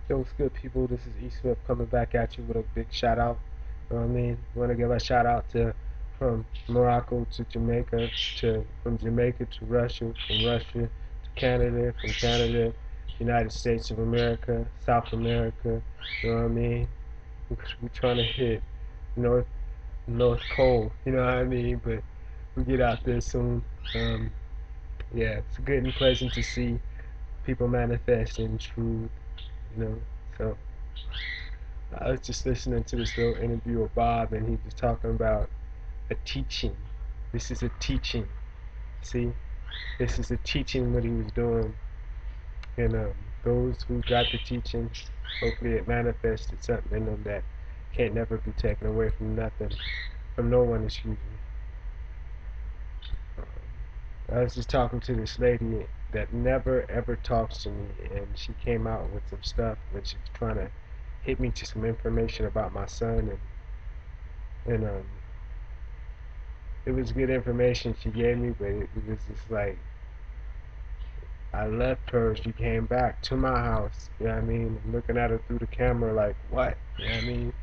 Yo, what's good, people? This is E Swift coming back at you with a big shout out. You know what I mean? Want to give a shout out to from Morocco to Jamaica, to from Jamaica to Russia, from Russia to Canada, from Canada, United States of America, South America. You know what I mean? We're trying to hit North North Pole. You know what I mean? But we get out there soon. Um, yeah, it's good and pleasant to see people manifest in truth. You know, so. I was just listening to this little interview with Bob, and he was talking about a teaching. This is a teaching. See, this is a teaching what he was doing, and those who got the teaching, hopefully it manifested something in them that can't never be taken away from nothing, from no one. Excuse me. I was just talking to this lady that never ever talks to me, and she came out with some stuff, and she was trying to hit me to some information about my son, and it was good information she gave me, but it was just like I left her, she came back to my house. You know what I mean? I'm looking at her through the camera like, what? You know what I mean?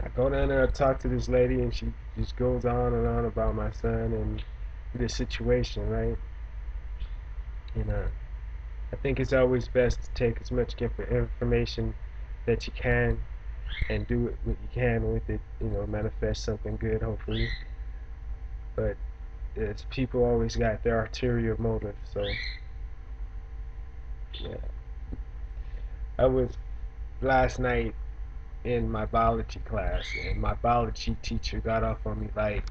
I go down there, I talk to this lady, and she just goes on and on about my son and the situation, right? You know, I think it's always best to take as much information that you can and do it what you can with it, manifest something good, hopefully. But it's people always got their ulterior motive, so yeah. I was last night in my biology class, and my biology teacher got off on me like,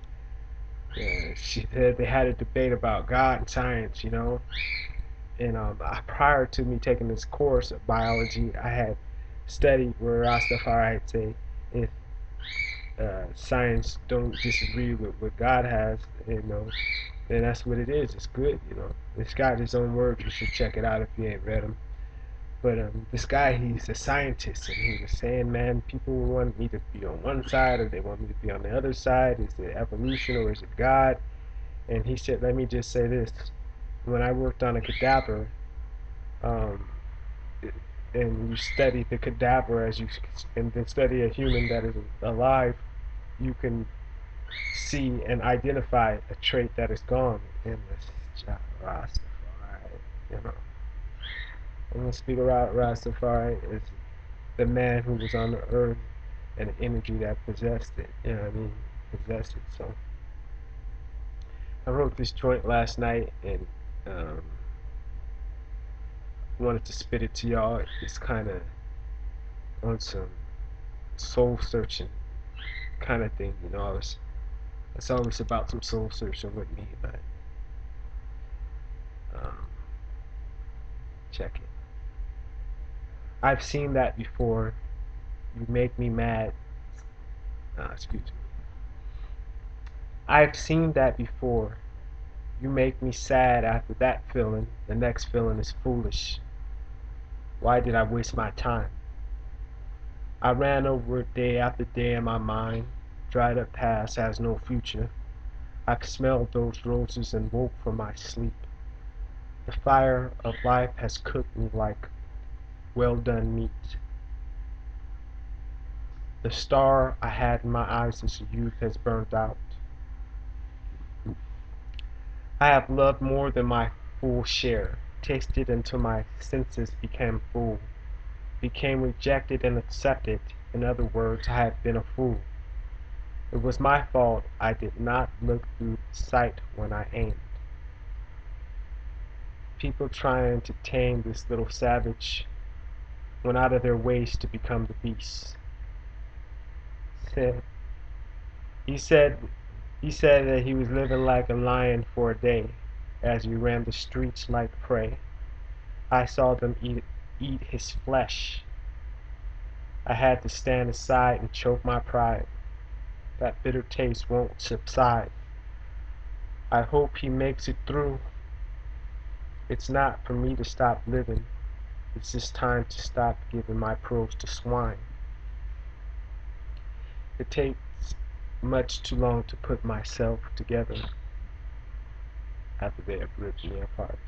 she said they had a debate about God and science, And prior to me taking this course of biology, I had studied where Rastafari had say if science don't disagree with what God has, then that's what it is. It's good. It's got his own words. You should check it out if you ain't read them. But this guy, he's a scientist, and he was saying, man, people want me to be on one side or they want me to be on the other side. Is it evolution or is it God? And he said, let me just say this. When I worked on a cadaver, um, and you study the cadaver as you and then study a human that is alive, you can see and identify a trait that is gone in this jah-ras-tafari. You know, I'm gonna speak about Rastafari is the man who was on the earth and the energy that possessed it. You know what I mean? Possessed it. So I wrote this joint last night and um, wanted to spit it to y'all. It's kind of on some soul searching kind of thing. It's always about some soul searching with me, but um, check it. I've seen that before. You make me mad. Excuse me. I've seen that before. You make me sad after that feeling. The next feeling is foolish. Why did I waste my time? I ran over it day after day in my mind. Dried up past has no future. I've smelled those roses and woke from my sleep. The fire of life has cooked me like well done meat. The star I had in my eyes as a youth has burnt out. I have loved more than my full share, tasted until my senses became full, became rejected and accepted. In other words, I have been a fool. It was my fault I did not look through sight when I aimed. People trying to tame this little savage went out of their ways to become the beast. He said he said that he was living like a lion for a day as he ran the streets like prey. I saw them eat his flesh. I had to stand aside and choke my pride. That bitter taste won't subside. I hope he makes it through. It's not for me to stop living. It's just time to stop giving my pearls to swine. It takes much too long to put myself together after they have ripped me apart.